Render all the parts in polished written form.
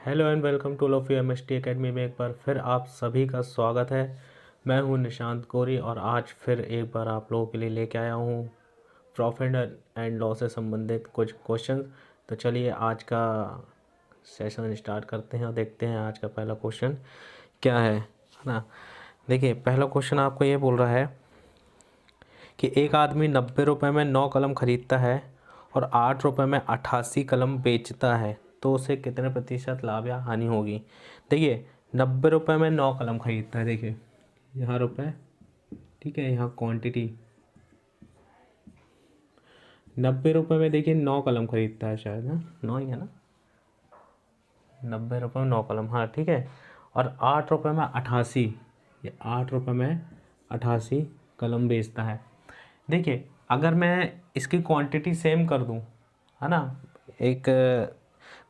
Hello and welcome to love you MST academy में एक बार फिर आप सभी का स्वागत है। मैं हूं निशांत कोरी और आज फिर एक बार आप लोगों के लिए लेके आया हूं प्रॉफिट एंड लॉस से संबंधित कुछ क्वेश्चन। तो चलिए आज का सेशन स्टार्ट करते हैं और देखते हैं आज का पहला क्वेश्चन क्या है ना। देखिए पहला क्वेश्चन आपको ये बोल रहा है कि एक आदमी 90 रुपये में 9 कलम खरीदता है और 8 रुपये में 88 कलम बेचता है, तो उसे कितने प्रतिशत लाभ या हानि होगी। देखिए 90 रुपये में 9 कलम खरीदता है। देखिए यहाँ रुपये, ठीक है, यहाँ क्वांटिटी 90 रुपये में देखिए 9 कलम खरीदता है, शायद ना 9 ही है ना, 90 रुपये में 9 कलम, हाँ ठीक है। और 8 रुपये में 88, ये 8 रुपये में 88 कलम बेचता है। देखिए अगर मैं इसकी क्वांटिटी सेम कर दूं, है ना, एक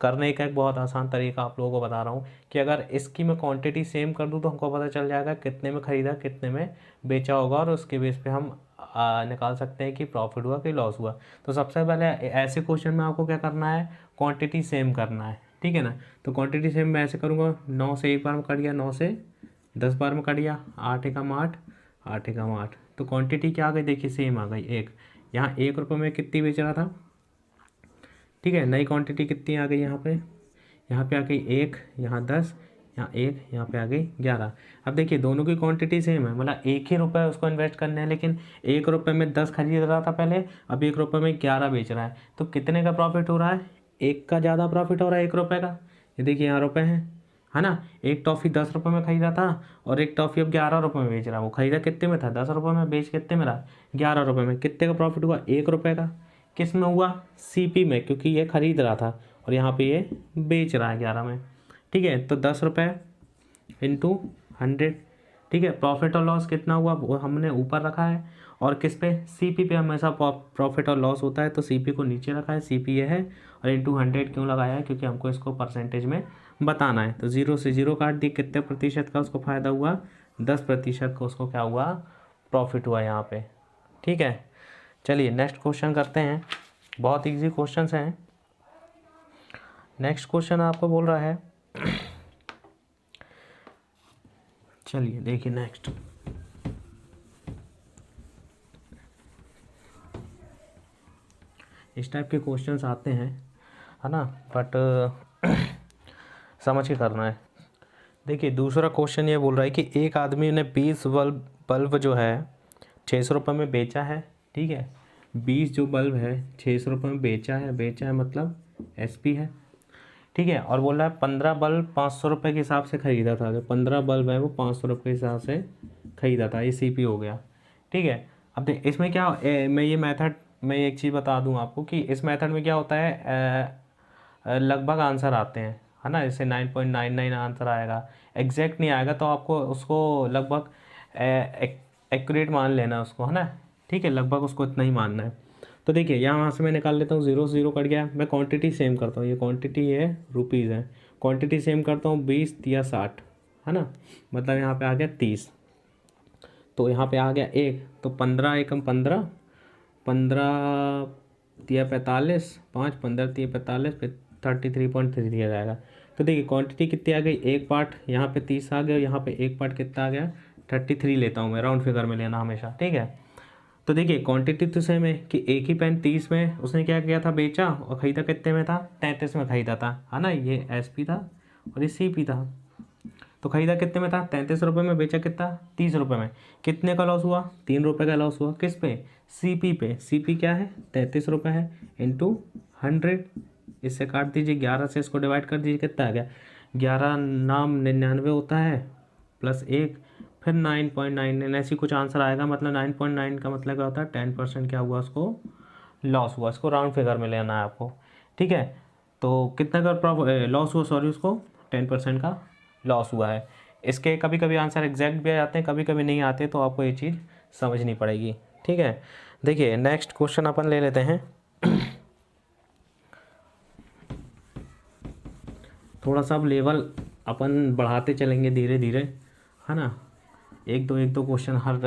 करने का एक बहुत आसान तरीका आप लोगों को बता रहा हूँ कि अगर इसकी मैं क्वांटिटी सेम कर दूं तो हमको पता चल जाएगा कितने में ख़रीदा कितने में बेचा होगा, और उसके बेस पे हम निकाल सकते हैं कि प्रॉफिट हुआ कि लॉस हुआ। तो सबसे पहले ऐसे क्वेश्चन में आपको क्या करना है, क्वांटिटी सेम करना है, ठीक है ना। तो क्वांटिटी सेम मैं ऐसे करूँगा, 9 से एक बार में कट गया, 9 से 10 बार में कट गया, 8 एकम 8, 8 एकम 8, तो क्वांटिटी क्या आ गई, देखिए सेम आ गई एक। यहाँ 1 रुपये में कितनी बेच रहा था, ठीक है, नई क्वांटिटी कितनी आ गई यहाँ पे आ गई 1, यहाँ 10, यहाँ 1, यहाँ पे आ गई 11। अब देखिए दोनों की क्वांटिटी सेम है, मतलब 1 ही रुपये उसको इन्वेस्ट करने हैं, लेकिन 1 रुपये में 10 खरीद रहा था पहले, अब 1 रुपये में 11 बेच रहा है, तो कितने का प्रॉफिट हो रहा है, एक का ज़्यादा प्रॉफिट हो रहा है 1 रुपये का। ये देखिए यहाँ रुपये हैं, है ना। एक टॉफ़ी 10 रुपये में खरीदा था और एक टॉफ़ी अब 11 रुपये में बेच रहा है। वो खरीदा कितने में था, 10 रुपये में, बेच कितने में रहा, 11 रुपये में। कितने का प्रॉफिट हुआ, 1 रुपये का। किस में हुआ, सीपी में, क्योंकि ये खरीद रहा था और यहाँ पे ये बेच रहा है 11 में, ठीक है। तो 10 रुपये इंटू 100, ठीक है। प्रॉफिट और लॉस कितना हुआ वो हमने ऊपर रखा है, और किस पे, सीपी पे हमेशा प्रॉफिट और लॉस होता है, तो सीपी को नीचे रखा है, सीपी ये है, और इंटू 100 क्यों लगाया है, क्योंकि हमको इसको परसेंटेज में बताना है। तो 0 से 0 काट दी, कितने प्रतिशत का उसको फ़ायदा हुआ, 10% का उसको क्या हुआ, प्रॉफिट हुआ यहाँ पे, ठीक है। चलिए नेक्स्ट क्वेश्चन करते हैं, बहुत इजी क्वेश्चन हैं। नेक्स्ट क्वेश्चन आपको बोल रहा है, चलिए देखिए नेक्स्ट, इस टाइप के क्वेश्चंस आते हैं, है ना, बट समझ के करना है। देखिए दूसरा क्वेश्चन ये बोल रहा है कि एक आदमी ने 20 बल्ब जो है 600 रुपये में बेचा है, ठीक है। 20 जो बल्ब है 600 रुपये में बेचा है मतलब एसपी है, ठीक है। और बोल रहा है 15 बल्ब 500 रुपये के हिसाब से ख़रीदा था, जो 15 बल्ब है वो 500 रुपये के हिसाब से ख़रीदा था, ये सीपी हो गया, ठीक है। अब देख इसमें क्या मैं एक चीज़ बता दूं आपको कि इस मेथड में क्या होता है, लगभग आंसर आते हैं, है ना। जैसे 9.99 आंसर आएगा, एग्जैक्ट नहीं आएगा तो आपको उसको लगभग एक्यूरेट मान लेना उसको, है ना, ठीक है, लगभग उसको इतना ही मानना है। तो देखिए यहाँ से मैं निकाल लेता हूँ, 0 से 0 कट गया, मैं क्वांटिटी सेम करता हूँ, ये क्वांटिटी है रुपीज़ है, क्वांटिटी सेम करता हूँ 20 या 60, है ना, मतलब यहाँ पे आ गया 30, तो यहाँ पे आ गया 1, तो 15 एकम 15, 15 तिया 45, 5 15 तिया 45, फिर 33.3 दिया जाएगा। तो देखिए क्वांटिटी कितनी आ गई, एक पार्ट यहाँ पे 30 आ गया, और यहाँ पे एक पार्ट कितना आ गया, 33 लेता हूँ मैं, राउंड फिगर में लेना हमेशा, ठीक है। तो देखिए क्वांटिटी तो सेम है कि एक ही पेन 30 में उसने क्या किया था, बेचा, और ख़रीदा कितने में था, 33 में ख़रीदा था, है ना, ये एसपी था और ये सीपी था। तो ख़रीदा कितने में था, 33 रुपये में, बेचा कितना, 30 रुपये में। कितने का लॉस हुआ, 3 रुपये का लॉस हुआ, किस पे, सीपी पे। सीपी क्या है, 33 रुपये है, इंटू 100, इससे काट दीजिए, 11 से इसको डिवाइड कर दीजिए, कितना आ गया, 11 नाम 99 होता है, प्लस 1, फिर 9.99 ऐसी कुछ आंसर आएगा। मतलब 9.9 का मतलब क्या होता है, 10% क्या हुआ उसको, लॉस हुआ। इसको राउंड फिगर में लेना है आपको, ठीक है। तो कितना का लॉस हुआ, सॉरी, उसको 10% का लॉस हुआ है। इसके कभी कभी आंसर एग्जैक्ट भी आ जाते हैं, कभी कभी नहीं आते, तो आपको ये चीज़ समझनी पड़ेगी, ठीक है। देखिए नेक्स्ट क्वेश्चन अपन ले लेते हैं, थोड़ा सा अब लेवल अपन बढ़ाते चलेंगे धीरे धीरे, है ना, एक दो क्वेश्चन हर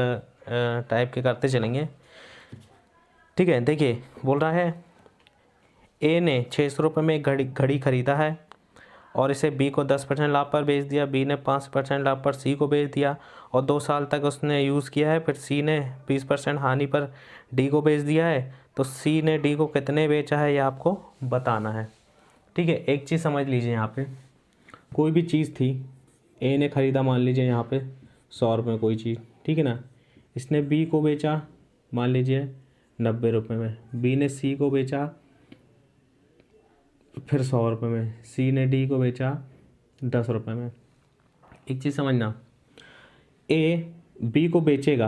टाइप के करते चलेंगे, ठीक है। देखिए बोल रहा है ए ने 600 रुपये में एक घड़ी खरीदा है और इसे बी को 10% लाभ पर बेच दिया, बी ने 5% लाभ पर सी को बेच दिया और 2 साल तक उसने यूज़ किया है, फिर सी ने 20% हानि पर डी को बेच दिया है, तो सी ने डी को कितने बेचा है ये आपको बताना है। ठीक है, एक चीज़ समझ लीजिए, यहाँ पे कोई भी चीज़ थी, ए ने ख़रीदा मान लीजिए यहाँ पे 100 रुपये कोई चीज़, ठीक है ना, इसने बी को बेचा मान लीजिए 90 रुपये में, बी ने सी को बेचा फिर 100 रुपये में, सी ने डी को बेचा 10 रुपये में। एक चीज़ समझना, ए बी को बेचेगा,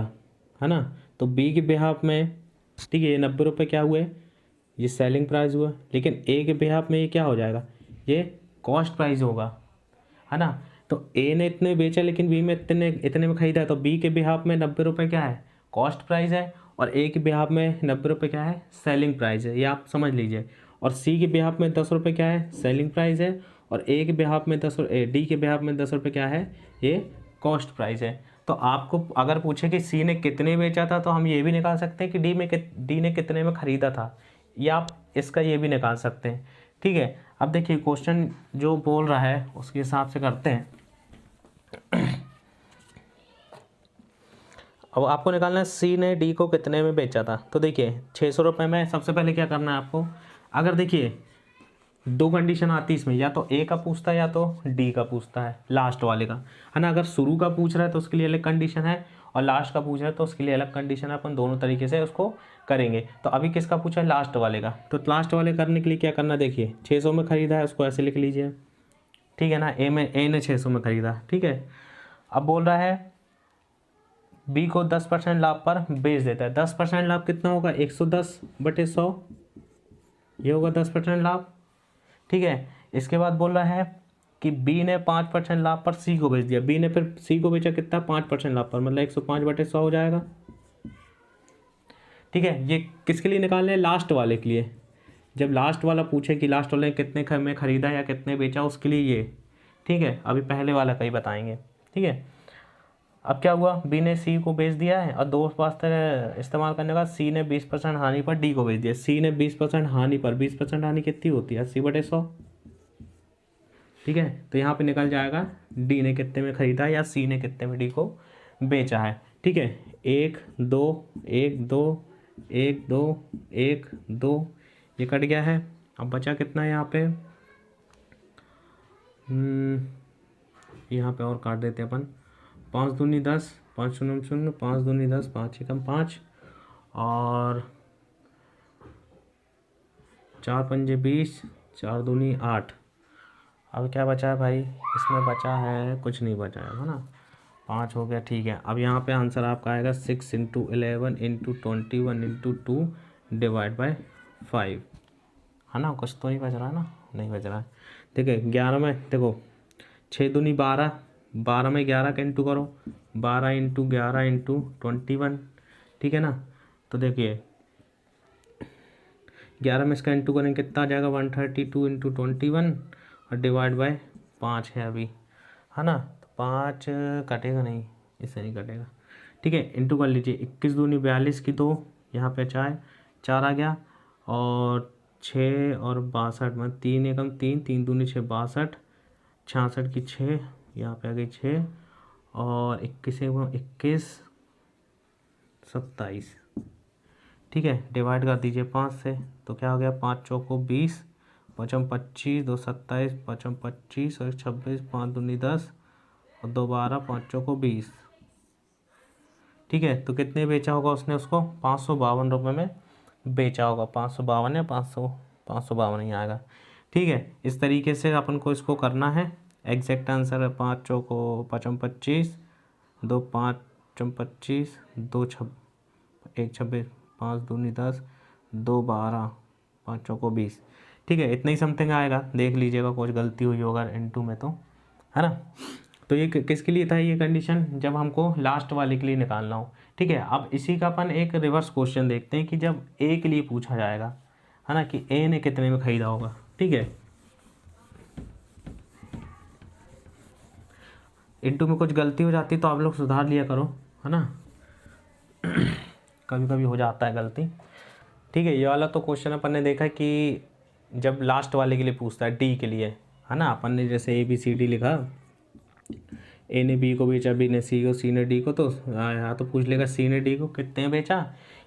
है ना, तो बी के बिहाफ में, ठीक है, ये 90 रुपये क्या हुए, ये सेलिंग प्राइस हुआ, लेकिन ए के बिहाफ में ये क्या हो जाएगा, ये कॉस्ट प्राइस होगा, है ना। तो ए ने इतने बेचा लेकिन बी में इतने में ख़रीदा है, तो बी के बिहाफ में 90 रुपये क्या है, कॉस्ट प्राइस है, और ए के बिहाफ में 90 रुपये क्या है, सेलिंग प्राइस है, ये आप समझ लीजिए। और सी के बिहाफ में 10 रुपये क्या है, सेलिंग प्राइस है, और ए के बिहाफ में डी के बिहाफ में 10 रुपये क्या है, ये कॉस्ट प्राइस है। तो आपको अगर पूछे कि सी ने कितने बेचा था, तो हम ये भी निकाल सकते हैं कि डी ने कितने में ख़रीदा था, या आप इसका ये भी निकाल सकते हैं। ठीक है, अब देखिए क्वेश्चन जो बोल रहा है उसके हिसाब से करते हैं। अब आपको निकालना है सी ने डी को कितने में बेचा था। तो देखिए 600 रुपये में सबसे पहले क्या करना है आपको, अगर देखिए 2 कंडीशन आती है इसमें, या तो ए का पूछता है या तो डी का पूछता है, लास्ट वाले का, है ना। अगर शुरू का पूछ रहा है तो उसके लिए अलग कंडीशन है, और लास्ट का पूछ रहा है तो उसके लिए अलग कंडीशन है। अपन दोनों तरीके से उसको करेंगे। तो अभी किसका पूछा है, लास्ट वाले का। तो लास्ट वाले करने के लिए क्या करना, देखिए 600 में ख़रीदा है, उसको ऐसे लिख लीजिए, ठीक है ना। ए ने 600 में ख़रीदा, ठीक है। अब बोल रहा है बी को 10% लाभ पर बेच देता है। 10% लाभ कितना होगा, 110/100, ये होगा 10% लाभ, ठीक है। इसके बाद बोल रहा है कि बी ने 5% लाभ पर सी को बेच दिया। बी ने फिर सी को बेचा कितना, 5% लाभ पर, मतलब 105/100 हो जाएगा, ठीक है। ये किसके लिए निकालने हैं, लास्ट वाले के लिए। जब लास्ट वाला पूछे कि लास्ट वाले ने कितने में ख़रीदा या कितने बेचा, उसके लिए ये, ठीक है। अभी पहले वाला का ही बताएंगे, ठीक है। अब क्या हुआ, बी ने सी को बेच दिया है, और 2 वास्ते इस्तेमाल करने का सी ने 20% हानि पर डी को बेच दिया। सी ने 20% हानि पर, 20% हानि कितनी होती है, 80/100, ठीक है। तो यहाँ पे निकल जाएगा डी ने कितने में ख़रीदा या सी ने कितने में डी को बेचा है, ठीक है। 1 2 1 2 1 2 1 2, ये कट गया है। अब बचा कितना है यहाँ पे, यहाँ पे और काट देते हैं अपन, 5 दूनी 10, 5 शून्य 0, 5 दूनी 10, 5 एकम 5, और 4 पंजे 20, 4 दूनी 8। अब क्या बचा है भाई, इसमें बचा है, कुछ नहीं बचा है ना, 5 हो गया, ठीक है। अब यहाँ पे आंसर आपका आएगा 6 × 11 × 21 × 2 / 5, है ना। कुछ तो नहीं बच रहा है ना, नहीं बच रहा है। देखिए 11 में देखो 6 दूनी 12, 12 में 11 का इंटू करो, 12 × 11 × 21, ठीक है ना। तो देखिए 11 में इसका इंटू करेंगे कितना आ जाएगा, 132 × 21 और / 5 है अभी, है ना। तो 5 कटेगा नहीं, इससे नहीं कटेगा, ठीक है। इंटू कर लीजिए, 21 दूनी 42 की 2, यहाँ पे 4 आ गया, और 6 और 62 में 3 एकम 3, 3 दूनी 6 62, 66 की 6, यहाँ पे आ गई 6, और 21 एकम 21 27, ठीक है। डिवाइड कर दीजिए 5 से, तो क्या हो गया, 5 चौको 20, 5 25, 2 27, 5 25 और 26, 5 दूनी 10 और 2 12, 5 चौको 20, ठीक है। तो कितने बेचा होगा उसने उसको, 552 रुपये में बेचा होगा, 552 या 552 ही आएगा, ठीक है। इस तरीके से अपन को इसको करना है। एग्जैक्ट आंसर है 5 चौको 5 25, 2 5 25, 2 1 26, 5 दूनी 10, 2 12, 5 चौको 20, ठीक है। इतना ही समथिंग आएगा, देख लीजिएगा कुछ गलती हुई होगा इनटू में, तो है ना। तो ये किसके लिए था ये कंडीशन, जब हमको लास्ट वाले के लिए निकालना हो, ठीक है। अब इसी का अपन एक रिवर्स क्वेश्चन देखते हैं कि जब ए के लिए पूछा जाएगा, है ना, कि ए ने कितने में ख़रीदा होगा, ठीक है। इनटू में कुछ गलती हो जाती तो आप लोग सुधार लिया करो, है ना। कभी कभी हो जाता है गलती, ठीक है। ये वाला तो क्वेश्चन अपन ने देखा कि जब लास्ट वाले के लिए पूछता है, डी के लिए, है ना। अपन ने जैसे ABCD लिखा, A ने B को बेचा, B ने C को, C ने D को, तो यहाँ तो पूछ लेगा C ने D को कितने में बेचा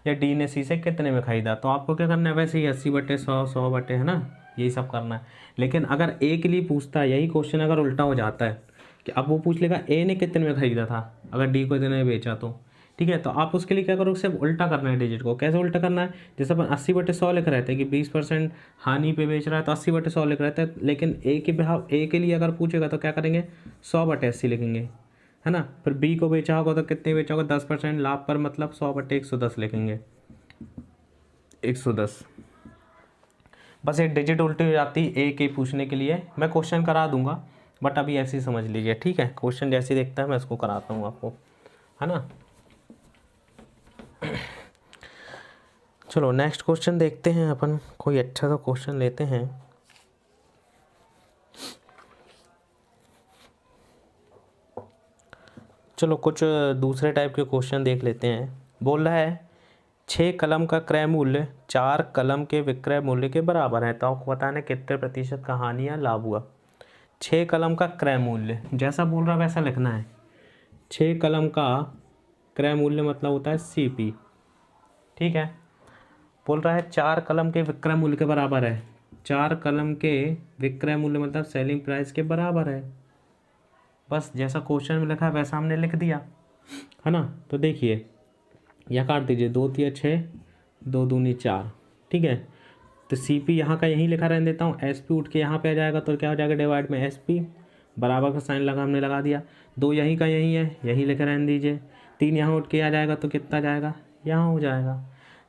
या D ने C से कितने में खरीदा। तो आपको क्या करना है, वैसे ही 80/100, 100/, है ना, यही सब करना है। लेकिन अगर A के लिए पूछता है, यही क्वेश्चन अगर उल्टा हो जाता है कि अब वो पूछ लेगा A ने कितने में खरीदा था, अगर D को इतने में बेचा तो, ठीक है। तो आप उसके लिए क्या करोगे, सिर्फ उल्टा करना है डिजिट को। कैसे उल्टा करना है, जैसे अपन 80/100 लिख रहे थे कि 20% हानि पे बेच रहा है, तो 80/100 लिख रहे थे। लेकिन A के लिए अगर पूछेगा तो क्या करेंगे, 100/80 लिखेंगे, है ना। फिर B को बेचा होगा तो कितने बेचा होगा, 10% लाभ पर, मतलब 100/110 लिखेंगे, 110। बस एक डिजिट उल्टी हो जाती है A के पूछने के लिए। मैं क्वेश्चन करा दूंगा, बट अभी ऐसे ही समझ लीजिए, ठीक है। क्वेश्चन जैसे देखता है मैं इसको कराता हूँ आपको, है ना। चलो नेक्स्ट क्वेश्चन देखते हैं अपन, कोई अच्छा सा क्वेश्चन लेते हैं। चलो कुछ दूसरे टाइप के क्वेश्चन देख लेते हैं। बोल रहा है 6 कलम का क्रय मूल्य 4 कलम के विक्रय मूल्य के बराबर है, तो आपको बताना कितने प्रतिशत का हानि या लाभ हुआ। 6 कलम का क्रय मूल्य जैसा बोल रहा है वैसा लिखना है। 6 कलम का क्रय मूल्य मतलब होता है CP, ठीक है। बोल रहा है 4 कलम के विक्रय मूल्य के बराबर है। 4 कलम के विक्रय मूल्य मतलब सेलिंग प्राइस के बराबर है। बस जैसा क्वेश्चन में लिखा है वैसा हमने लिख दिया, है ना। तो देखिए यहाँ काट दीजिए, 2 तिया 6, 2 दूनी 4, ठीक है। तो CP यहाँ का यहीं लिखा रहने देता हूँ, SP उठ के यहाँ पे आ जाएगा तो क्या हो जाएगा, डिवाइड में SP, बराबर का साइन लगा, हमने लगा दिया। 2 यहीं का यहीं है, यहीं लिखा रहने दीजिए। 3 यहाँ उठ के आ जाएगा तो कितना जाएगा, यहाँ हो जाएगा।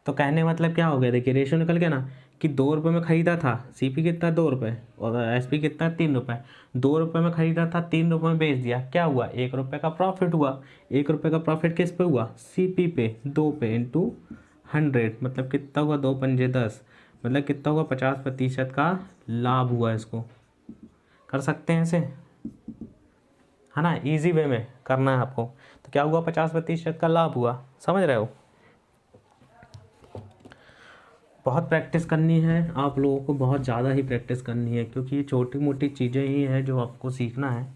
तो कहने मतलब क्या हो गया, देखिए रेशो निकल गया ना, कि 2 रुपये में ख़रीदा था, CP कितना 2 रुपये और SP कितना 3 रुपये। 2 रुपये में ख़रीदा था, 3 रुपये में बेच दिया, क्या हुआ, 1 रुपये का प्रॉफिट हुआ। 1 रुपये का प्रॉफिट किस पे हुआ, CP पे, 2 पे इंटू 100, मतलब कितना हुआ, 2 पंजे 10, मतलब कितना हुआ, 50% का लाभ हुआ। इसको कर सकते हैं ऐसे, है ना, इजी वे में करना है आपको। तो क्या हुआ, 50% का लाभ हुआ, समझ रहे हो। बहुत प्रैक्टिस करनी है आप लोगों को, बहुत ज़्यादा ही प्रैक्टिस करनी है, क्योंकि ये छोटी मोटी चीज़ें ही हैं जो आपको सीखना है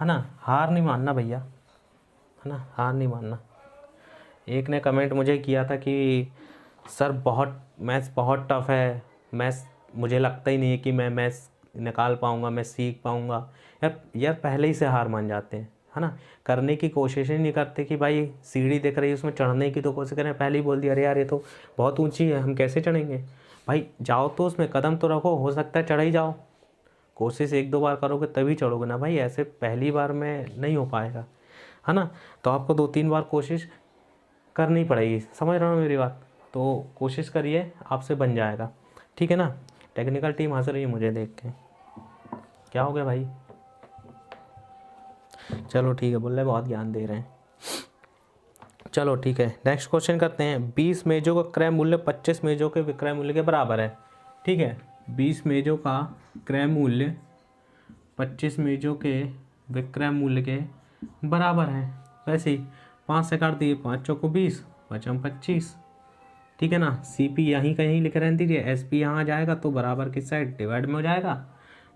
ना। हार नहीं मानना भैया, है ना, हार नहीं मानना। एक ने कमेंट मुझे किया था कि सर मैथ्स बहुत टफ है, मैथ्स मुझे लगता ही नहीं है कि मैं मैथ्स निकाल पाऊँगा, मैं सीख पाऊँगा। यार पहले ही से हार मान जाते हैं, है ना। करने की कोशिश ही नहीं करते कि भाई सीढ़ी दिख रही है उसमें चढ़ने की तो कोशिश करें, पहले ही बोल दिया अरे यार ये तो बहुत ऊंची है, हम कैसे चढ़ेंगे। भाई जाओ तो उसमें कदम तो रखो, हो सकता है चढ़ ही जाओ। कोशिश 1-2 बार करोगे तभी चढ़ोगे ना भाई, ऐसे पहली बार में नहीं हो पाएगा, है ना। तो आपको 2-3 बार कोशिश करनी पड़ेगी, समझ रहे हो मेरी बात। तो कोशिश करिए, आपसे बन जाएगा, ठीक है ना। टेक्निकल टीम हंस रही है मुझे देख के, क्या हो गया भाई। चलो ठीक है, बोल रहे बहुत ज्ञान दे रहे हैं। चलो ठीक है, नेक्स्ट क्वेश्चन करते हैं। 20 मेजों का क्रय मूल्य 25 मेजों के विक्रय मूल्य के बराबर है, ठीक है। 20 मेजों का क्रय मूल्य 25 मेजों के विक्रय मूल्य के बराबर है। वैसे ही 5 से काट दिए, 5 चौको 20, 5 25, ठीक है ना। CP यहीं का यहीं लिख रहने दीजिए, SP यहाँ आ जाएगा तो बराबर की साइड डिवाइड में हो जाएगा,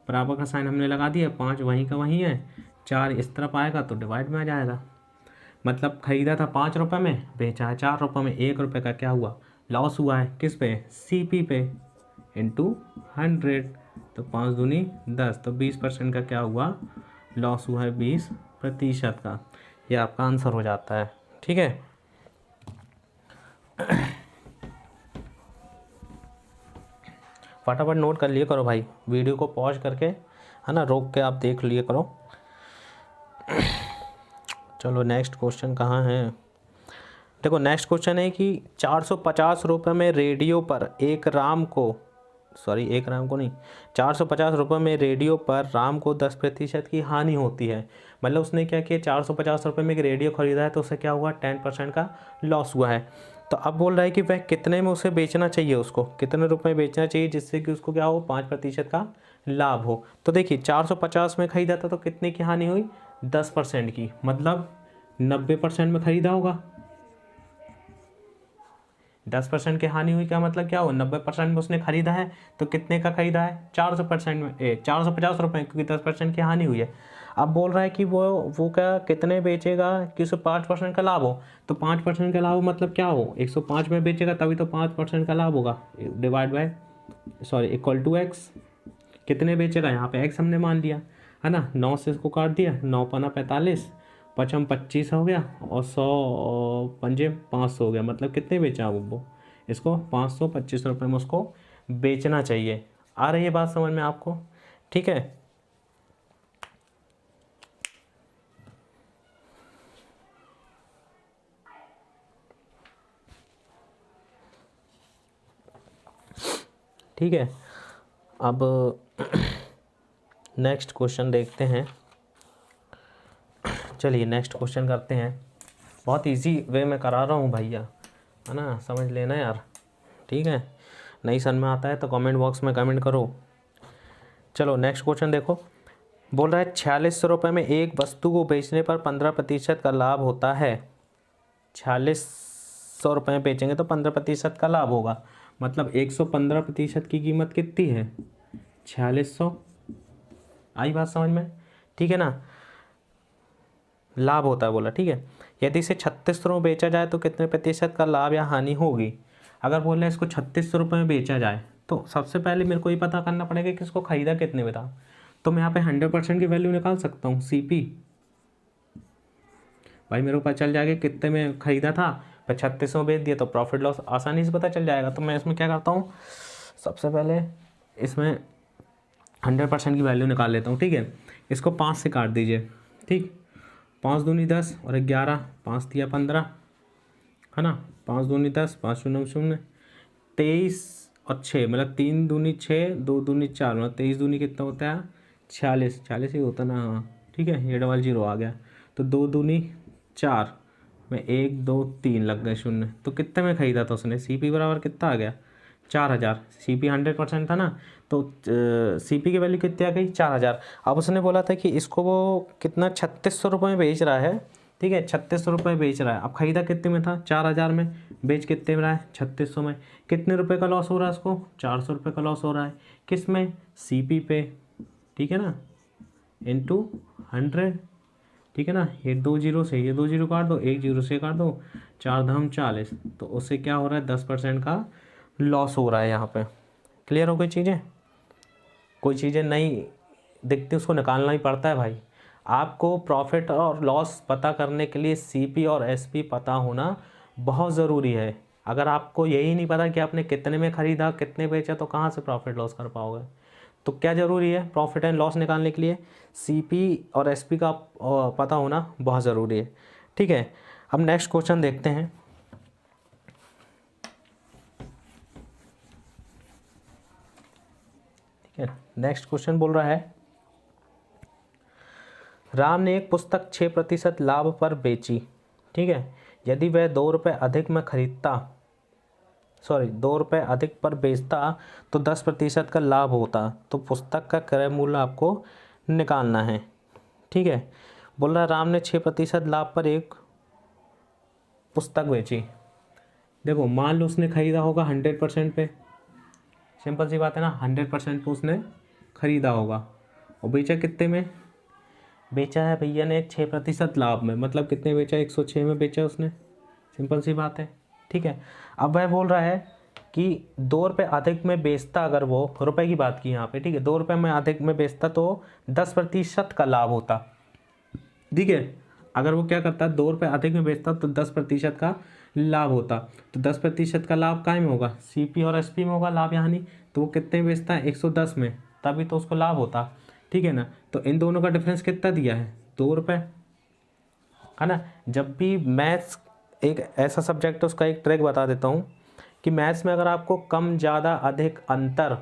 बराबर का साइन हमने लगा दिया। 5 वहीं का वहीं है, 4 इस तरफ आएगा तो डिवाइड में आ जाएगा। मतलब खरीदा था 5 रुपये में, बेचा है 4 रुपये में, 1 रुपये का क्या हुआ, लॉस हुआ है। किस पे, CP पे, इंटू 100, तो 5 दूनी 10, तो 20% का क्या हुआ, लॉस हुआ है 20% का। ये आपका आंसर हो जाता है, ठीक है। फटाफट नोट कर लिए करो भाई, वीडियो को पॉज करके, है ना, रोक के आप देख लिए करो। चलो नेक्स्ट क्वेश्चन कहाँ है, देखो नेक्स्ट क्वेश्चन है कि 450 रुपये में रेडियो पर एक राम को नहीं, 450 रुपये में रेडियो पर राम को 10% की हानि होती है। मतलब उसने क्या किया, 450 रुपये में एक रेडियो खरीदा है तो उसे क्या हुआ, 10% का लॉस हुआ है। तो अब बोल रहा है कि वह कितने में उसे बेचना चाहिए, उसको कितने रुपए में बेचना चाहिए जिससे कि उसको क्या हो, 5% का लाभ हो। तो देखिए 450 में खरीदा था तो कितने की हानि हुई, 10% की, मतलब 90% में खरीदा होगा, 10% की हानि हुई, क्या मतलब क्या हो, 90% में उसने खरीदा है तो कितने का खरीदा है, 400% में 450 रुपये, क्योंकि 10% की हानि हुई है। अब बोल रहा है कि वो क्या कितने बेचेगा कि उसे 5% का लाभ हो, तो 5% का लाभ मतलब क्या हो, 105 में बेचेगा तभी तो 5% का लाभ होगा, divide by equal to x. कितने बेचेगा, यहाँ पे एक्स हमने मान लिया है ना, 9 से इसको काट दिया, 9 पना 45, 25 हो गया, और 100 पंजे 500 हो गया, मतलब कितने बेचा वो इसको 525 रुपये में उसको बेचना चाहिए। आ रही है बात समझ में आपको, ठीक है। ठीक है, अब नेक्स्ट क्वेश्चन देखते हैं। चलिए नेक्स्ट क्वेश्चन करते हैं, बहुत इजी वे में करा रहा हूँ भैया, है ना, समझ लेना यार, ठीक है। नहीं समझ में आता है तो कमेंट बॉक्स में कमेंट करो। चलो नेक्स्ट क्वेश्चन देखो, बोल रहा है 4600 में एक वस्तु को बेचने पर 15% का लाभ होता है। 4600 में बेचेंगे तो 15% का लाभ होगा, मतलब 115% की कीमत कितनी है, 4600। आई बात समझ में, ठीक है ना, लाभ होता है बोला, ठीक है। यदि इसे 3600 में बेचा जाए तो कितने प्रतिशत का लाभ या हानि होगी। अगर बोल रहे हैं इसको 3600 में बेचा जाए तो सबसे पहले मेरे को ये पता करना पड़ेगा कि इसको खरीदा कितने में था। तो मैं यहाँ पे 100% की वैल्यू निकाल सकता हूँ, CP भाई मेरे को पता चल जाएगा कितने में खरीदा था, मैं 3600 बेच दिया तो प्रॉफिट लॉस आसानी से पता चल जाएगा। तो मैं इसमें क्या करता हूँ, सबसे पहले इसमें 100% की वैल्यू निकाल लेता हूँ, ठीक है। इसको 5 से काट दीजिए, ठीक, 5 दूनी 10 और 11, 5 दिया 15, है ना, 5 दूनी 10, 5 शून्य शून्य, 23 और 6 मतलब 3 दूनी 6, 2 दूनी 4, मतलब 23 दूनी कितना होता है, 46, 46 ही होता ना, हाँ ठीक है, ये डबल जीरो आ गया। तो 2 दूनी 4 में 1 2 3 लग गए शून्य, तो कितने में खरीदा था उसने, CP बराबर कितना आ गया, 4000। CP 100% था ना, तो CP की वैल्यू कितनी आ गई, 4000। अब उसने बोला था कि इसको वो कितना 3600 में बेच रहा है, ठीक है, 3600 बेच रहा है। अब खरीदा कितने में था, 4000 में, बेच कितने में रहा है, 3600 में। कितने रुपए का लॉस हो रहा है उसको, 400 रुपये का लॉस हो रहा है, किस में, CP पे, ठीक है ना, इंटू 100, ठीक है ना। ये 2 जीरो से ये 2 जीरो काट दो, 1 जीरो से काट दो, 4 धाम 40, तो उससे क्या हो रहा है, 10% का लॉस हो रहा है यहाँ पे। क्लियर हो गई चीज़ें, कोई चीज़ें नहीं दिखती उसको निकालना ही पड़ता है भाई। आपको प्रॉफिट और लॉस पता करने के लिए CP और SP पता होना बहुत ज़रूरी है। अगर आपको यही नहीं पता कि आपने कितने में ख़रीदा कितने बेचा तो कहाँ से प्रॉफिट लॉस कर पाओगे। तो क्या ज़रूरी है प्रॉफिट एंड लॉस निकालने के लिए, CP और SP का पता होना बहुत ज़रूरी है, ठीक है। अब नेक्स्ट क्वेश्चन देखते हैं। ठीक है, नेक्स्ट क्वेश्चन बोल रहा है, राम ने एक पुस्तक 6% लाभ पर बेची, ठीक है। यदि वह 2 रुपये अधिक में खरीदता, 2 रुपये अधिक पर बेचता तो 10% का लाभ होता। तो पुस्तक का क्रय मूल्य आपको निकालना है, ठीक है। बोल रहा है राम ने 6% लाभ पर एक पुस्तक बेची। देखो मान लो उसने खरीदा होगा 100% पे, सिंपल सी बात है ना, 100% पे उसने खरीदा होगा, और बेचा कितने में, बेचा है भैया ने 6% लाभ में, मतलब कितने बेचा, 106 में बेचा उसने, सिंपल सी बात है, ठीक है। अब वह बोल रहा है कि 2 रुपये अधिक में बेचता, अगर वो रुपए की बात की यहाँ पे, ठीक है, 2 रुपये में अधिक में बेचता तो 10% का लाभ होता, ठीक है। अगर वो क्या करता, 2 रुपये अधिक में बेचता तो 10% का लाभ होता। तो 10% का लाभ काय में होगा, CP और SP में होगा लाभ यानी, तो वो कितने में बेचता है, 110 में, तभी तो उसको लाभ होता, ठीक है ना। तो इन दोनों का डिफरेंस कितना दिया है, 2 रुपये, है ना। जब भी मैथ्स एक ऐसा सब्जेक्ट है, उसका एक ट्रिक बता देता हूँ कि मैथ्स में अगर आपको कम ज़्यादा अधिक अंतर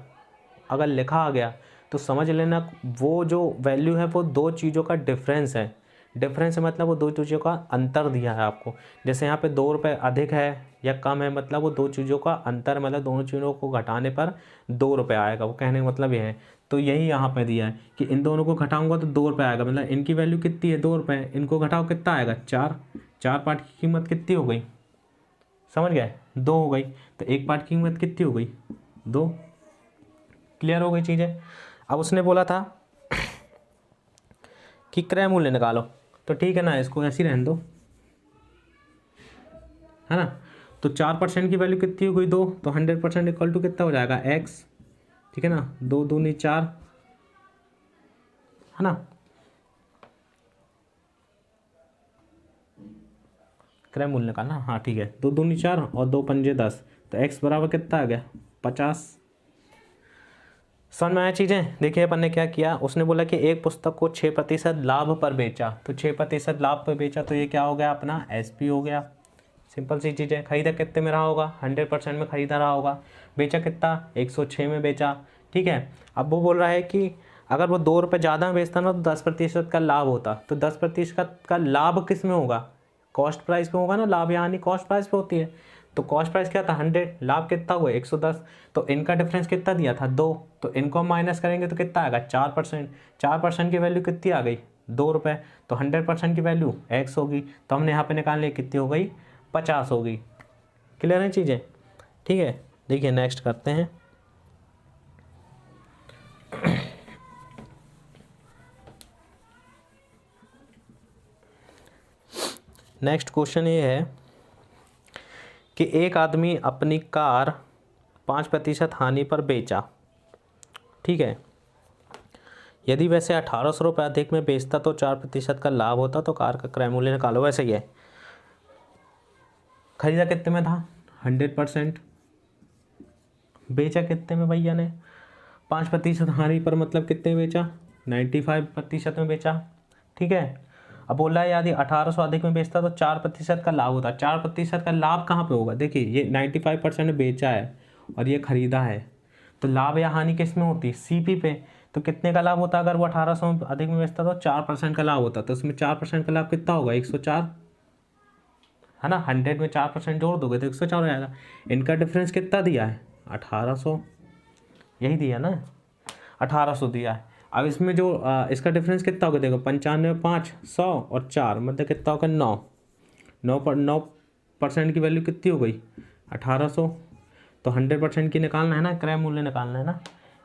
अगर लिखा आ गया तो समझ लेना वो जो वैल्यू है वो 2 चीज़ों का डिफरेंस है। डिफरेंस मतलब वो 2 चीज़ों का अंतर दिया है आपको। जैसे यहाँ पे 2 रुपये अधिक है या कम है, मतलब वो 2 चीज़ों का अंतर, मतलब दोनों चीज़ों को घटाने पर 2 रुपये आएगा, वो कहने का मतलब ये है। तो यही यहाँ पे दिया है कि इन दोनों को घटाऊंगा तो 2 रुपये आएगा, मतलब इनकी वैल्यू कितनी है, 2 रुपये, इनको घटाओ कितना आएगा, 4 पार्ट की कीमत कितनी हो गई, समझ गए, 2 हो गई, तो एक पार्ट की कीमत कितनी हो गई, 2। क्लियर हो गई चीज़ें। अब उसने बोला था कि क्रय मूल्य निकालो, तो ठीक है ना, इसको ऐसे ही रहने दो, है ना। तो 4% की वैल्यू कितनी हो गई, 2, तो 100% इक्वल टू कितना हो जाएगा, x, ठीक है ना, 2 दूनी 4, है ना। क्रय मूल्य निकालना, हाँ ठीक है, 2 दूनी 4 और 2 पंजे 10, तो x बराबर कितना आ गया, 50। समझ में आया चीज़ें। देखिए अपन ने क्या किया, उसने बोला कि एक पुस्तक को 6% लाभ पर बेचा, तो 6% लाभ पर बेचा, तो ये क्या हो गया अपना, SP हो गया। सिंपल सी चीज़ है। खरीदा कितने में रहा होगा, 100% में खरीदा रहा होगा। बेचा कितना, 106 में बेचा, ठीक है। अब वो बोल रहा है कि अगर वो 2 रुपये ज़्यादा में बेचता ना तो 10% का लाभ होता, तो 10% का लाभ किस में होगा, कॉस्ट प्राइस पे होगा ना, लाभ यानी कॉस्ट प्राइस पे होती है। तो कॉस्ट प्राइस क्या था, 100, लाभ कितना हुआ, 110, तो इनका डिफरेंस कितना दिया था, 2, तो इनको हम माइनस करेंगे तो कितना आएगा, 4%। 4% की वैल्यू कितनी आ गई, 2 रुपये, तो 100% की वैल्यू x होगी, तो हमने यहाँ पे निकाल लिया, कितनी हो गई, 50 होगी। क्लियर है चीज़ें, ठीक है। देखिए नेक्स्ट करते हैं। नेक्स्ट क्वेश्चन ये है कि एक आदमी अपनी कार 5% हानि पर बेचा, ठीक है। यदि वैसे 1800 रुपये अधिक में बेचता तो 4% का लाभ होता, तो कार का क्रय मूल्य निकालो। वैसे ही है, खरीदा कितने में था, 100%, बेचा कितने में भैया ने, 5% हानि पर, मतलब कितने में बेचा, 95% में बेचा, ठीक है। अब बोल रहा है यदि 1800 अधिक में बेचता तो 4% का लाभ होता। 4% का लाभ कहाँ पे होगा, देखिए ये 95% बेचा है और ये खरीदा है, तो लाभ या हानि किस में होती है, CP पे। तो कितने का लाभ होता, अगर वो 1800 अधिक में बेचता तो 4% का लाभ होता, तो उसमें 4% का लाभ कितना होगा, 104, है ना। 100 में 4% जोड़ दोगे तो 104 हो जाएगा। इनका डिफरेंस कितना दिया है, 1800, यही दिया ना, 1800 दिया है। अब इसमें जो इसका डिफरेंस कितना होगा, देखो 95, 5, 100 और 4, मतलब कितना होगा, 9% की वैल्यू कितनी हो गई, 1800। तो 100% की निकालना है ना, क्रय मूल्य निकालना है ना,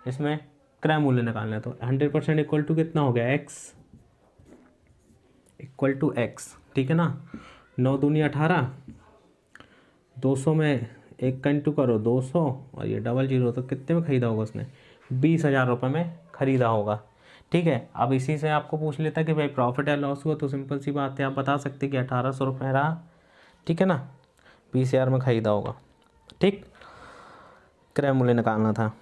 इसमें क्रय मूल्य निकालना है, तो 100% इक्वल टू कितना हो गया, x इक्वल टू x, ठीक है ना। 9 दूनी 18, 200 में 1 का इंटू करो 200 और ये 00, तो कितने में खरीदा होगा उसने, 20,000 रुपये में खरीदा होगा, ठीक है। अब इसी से आपको पूछ लेता कि भाई प्रॉफिट या लॉस हुआ, तो सिंपल सी बात है, आप बता सकते कि 1800 रुपये रहा, ठीक है ना, 20,000 में खरीदा होगा, ठीक। क्रय मूल्य निकालना था।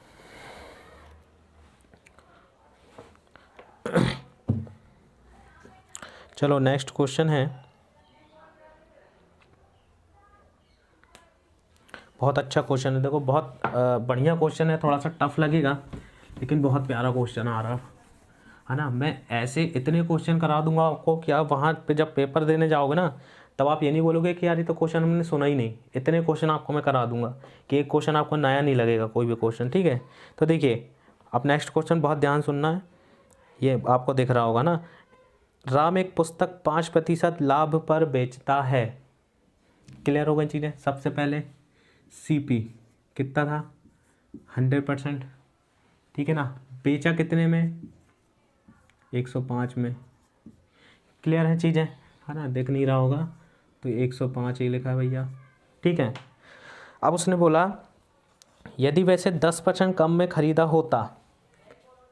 चलो नेक्स्ट क्वेश्चन है, बहुत अच्छा क्वेश्चन है, देखो बहुत बढ़िया क्वेश्चन है, थोड़ा सा टफ लगेगा लेकिन बहुत प्यारा क्वेश्चन आ रहा है ना। मैं ऐसे इतने क्वेश्चन करा दूंगा आपको कि आप वहाँ पे जब पेपर देने जाओगे ना, तब आप ये नहीं बोलोगे कि यार ये तो क्वेश्चन हमने सुना ही नहीं। इतने क्वेश्चन आपको मैं करा दूंगा कि एक क्वेश्चन आपको नया नहीं लगेगा, कोई भी क्वेश्चन, ठीक है। तो देखिए अब नेक्स्ट क्वेश्चन बहुत ध्यान सुनना है, ये आपको दिख रहा होगा ना। राम एक पुस्तक 5% लाभ पर बेचता है। क्लियर हो गई चीज़ें। सबसे पहले CP कितना था, 100%, ठीक है ना। बेचा कितने में, 105 में। क्लियर है चीज़ें, है ना, देख नहीं रहा होगा तो 105 ही लिखा है भैया, ठीक है। अब उसने बोला यदि वैसे 10% कम में खरीदा होता,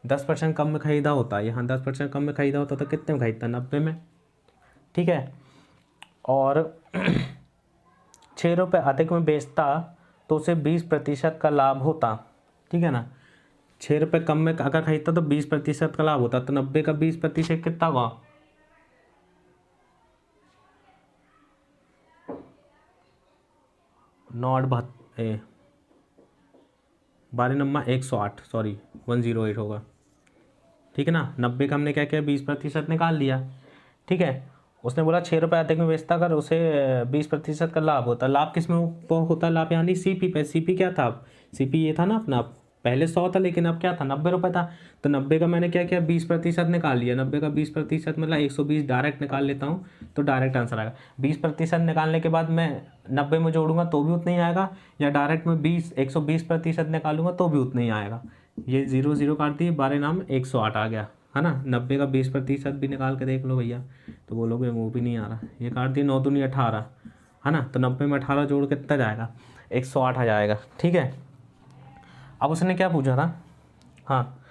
10% कम में खरीदा होता, यहाँ 10% कम में खरीदा होता तो कितने में खरीदता, 90 में, ठीक है। और 6 रुपये अधिक में बेचता तो उसे 20% का लाभ होता, ठीक है ना। 6 रुपये कम में अगर खरीदता तो 20% का लाभ होता, तो 90 का 20% कितना हुआ, 108, सॉरी 108 होगा, ठीक है ना। 90 का हमने क्या किया, 20% निकाल लिया, ठीक है। उसने बोला 6 रुपये अधिक में बेचता अगर उसे 20% का लाभ होता। लाभ किस में होता है, लाभ यानी CP पे। CP क्या था, CP ये था ना अपना पहले 100 था लेकिन अब क्या था 90 रुपये था। तो 90 का मैंने क्या किया 20% निकाल लिया। 90 का 20% मतलब 120 डायरेक्ट निकाल लेता हूँ तो डायरेक्ट आंसर आएगा। 20% निकालने के बाद मैं 90 में जोड़ूंगा तो भी उतना ही आएगा, या डायरेक्ट मैं 120% निकालूंगा तो भी उतना ही आएगा। ये 0 0 काट दिए, 12 नाम 108 आ गया, है ना। 90 का 20% भी निकाल के देख लो भैया, तो बोलोगे वो भी नहीं आ रहा। ये काट दिए 9 दूनी 18, है ना। तो 90 में 18 जोड़ के कितना जाएगा 108 आ जाएगा, ठीक है। अब उसने क्या पूछा था, हाँ,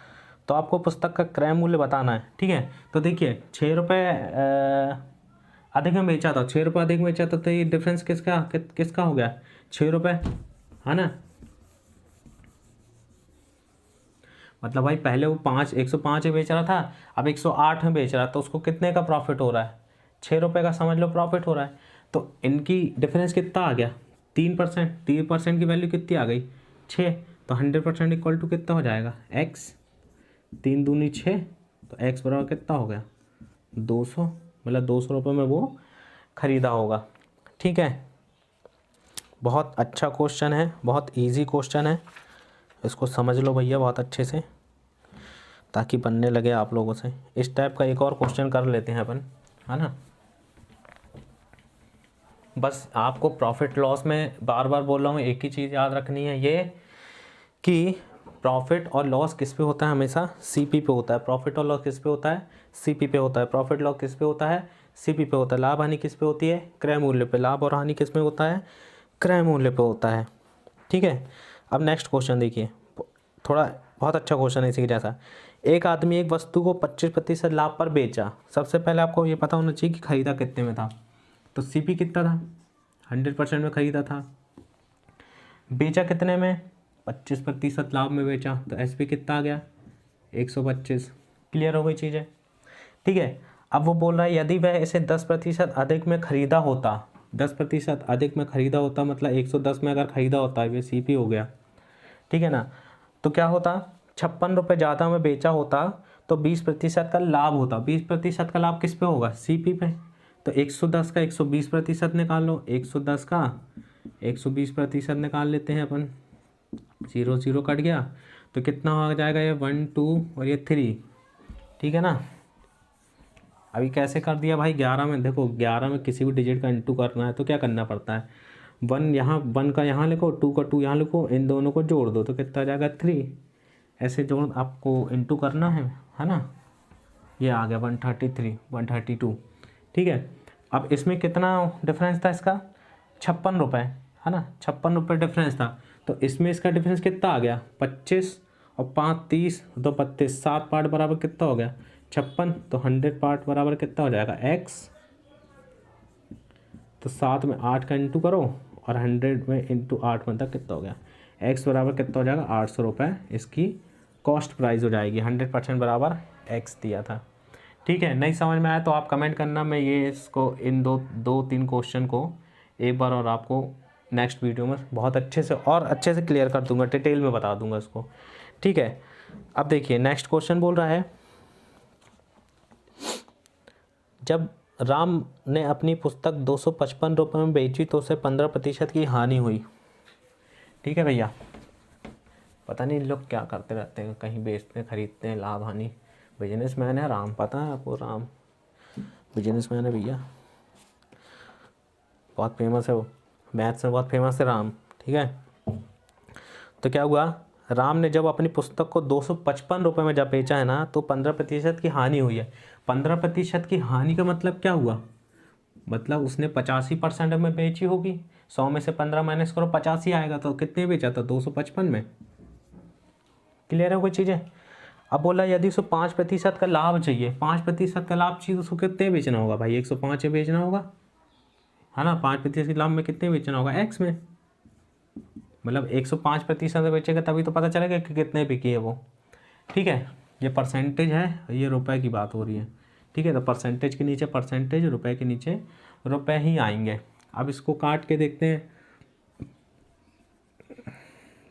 तो आपको पुस्तक का क्रय मूल्य बताना है, ठीक है। तो देखिए 6 रुपये अधिक में बेचा था, 6 रुपये अधिक में बेचा था, तो ये डिफरेंस किसका हो गया 6 रुपये, है ना। मतलब भाई पहले वो 105 में बेच रहा था, अब 108 में बेच रहा है, तो उसको कितने का प्रॉफिट हो रहा है 6 रुपये का, समझ लो प्रॉफिट हो रहा है। तो इनकी डिफरेंस कितना आ गया 3%, 3% की वैल्यू कितनी आ गई 6। तो 100% इक्वल टू कितना हो जाएगा x, 3 दूनी 6, तो x बराबर कितना हो गया 200, मतलब 200 रुपये में वो ख़रीदा होगा, ठीक है। बहुत अच्छा क्वेश्चन है, बहुत इजी क्वेश्चन है, इसको समझ लो भैया बहुत अच्छे से, ताकि बनने लगे आप लोगों से। इस टाइप का एक और क्वेश्चन कर लेते हैं अपन, है ना। बस आपको प्रॉफिट लॉस में बार बार बोल रहा हूँ, एक ही चीज़ याद रखनी है, ये कि प्रॉफिट और लॉस किस पे होता है, हमेशा सीपी पे होता है। प्रॉफिट और लॉस किस पे होता है, सीपी पे होता है। प्रॉफिट लॉस किस पे होता है, सीपी पे होता है। लाभ हानि किस पे होती है, क्रय मूल्य पे। लाभ और हानि किस में होता है, क्रय मूल्य पे होता है, ठीक है। अब नेक्स्ट क्वेश्चन देखिए, थोड़ा बहुत अच्छा क्वेश्चन है इसी जैसा। एक आदमी एक वस्तु को 25% लाभ पर बेचा। सबसे पहले आपको ये पता होना चाहिए कि खरीदा कितने में था। तो सीपी कितना था 100% में खरीदा था, बेचा कितने में 25% लाभ में बेचा, तो एसपी कितना आ गया 125। क्लियर हो गई चीज़ें, ठीक है। अब वो बोल रहा है यदि वह इसे 10% अधिक में खरीदा होता, 10% अधिक में खरीदा होता, मतलब 110 में अगर खरीदा होता है, ये सीपी हो गया, ठीक है ना। तो क्या होता 56 रुपये ज़्यादा में बेचा होता, तो 20% का लाभ होता। 20% का लाभ किस पे होगा, सीपी पे। तो 110 का 120% निकाल लो, 110 का 120% निकाल लेते हैं अपन, 0 0 कट गया, तो कितना हो जाएगा ये 1 2 और ये 3, ठीक है ना। अभी कैसे कर दिया भाई 11 में, देखो 11 में किसी भी डिजिट का इंटू करना है तो क्या करना पड़ता है, 1 यहाँ 1 का यहाँ लिखो, 2 का 2 यहाँ लिखो, इन दोनों को जोड़ दो तो कितना आ जाएगा 3। ऐसे जोड़ आपको इंटू करना है ना। ये आ गया 133 132, ठीक है। अब इसमें कितना डिफरेंस था इसका 56 रुपये, है ना। 56 रुपये डिफरेंस था, तो इसमें इसका डिफरेंस कितना आ गया 25 और 5 30, 2 32, 7 पार्ट बराबर कितना हो गया 56। तो 100 पार्ट बराबर कितना हो जाएगा x। तो 7 में 8 का इंटू करो और 100 में इंटू 8 मतलब कितना हो गया x बराबर कितना हो जाएगा 800 रुपये इसकी कॉस्ट प्राइस हो जाएगी। 100% बराबर x दिया था, ठीक है। नहीं समझ में आया तो आप कमेंट करना, मैं ये इसको इन दो तीन क्वेश्चन को एक बार और आपको नेक्स्ट वीडियो में बहुत अच्छे से क्लियर कर दूंगा, डिटेल में बता दूंगा इसको, ठीक है। अब देखिए नेक्स्ट क्वेश्चन बोल रहा है, जब राम ने अपनी पुस्तक 255 रुपये में बेची तो उसे 15% की हानि हुई, ठीक है भैया। पता नहीं लोग क्या करते रहते हैं, कहीं बेचते हैं खरीदते हैं, लाभ हानि। बिजनेसमैन है राम, पता है आपको, राम बिजनेसमैन है भैया, बहुत फेमस है वो, मैथ्स में बहुत फेमस है राम, ठीक है। तो क्या हुआ, राम ने जब अपनी पुस्तक को 255 रुपये में जब बेचा है ना, तो 15% की हानि हुई है। 15% की हानि का मतलब क्या हुआ, मतलब उसने 85% में बेची होगी, 100 में से 15 माइनस करो 85 आएगा, तो कितने बेचा था 255 में। क्लियर है कोई चीज़ें। अब बोला यदि उसको 5% का लाभ चाहिए, 5% का लाभ चाहिए तो उसको कितने बेचना होगा भाई 105 में बेचना होगा, है ना। 5% के लाभ में कितने बेचना होगा x में, मतलब 105% बेचेगा तभी तो पता चलेगा कि कितने बिकी है वो, ठीक है। ये परसेंटेज है, ये रुपए की बात हो रही है, ठीक है। तो परसेंटेज के नीचे परसेंटेज, रुपए के नीचे रुपए ही आएंगे। अब इसको काट के देखते हैं,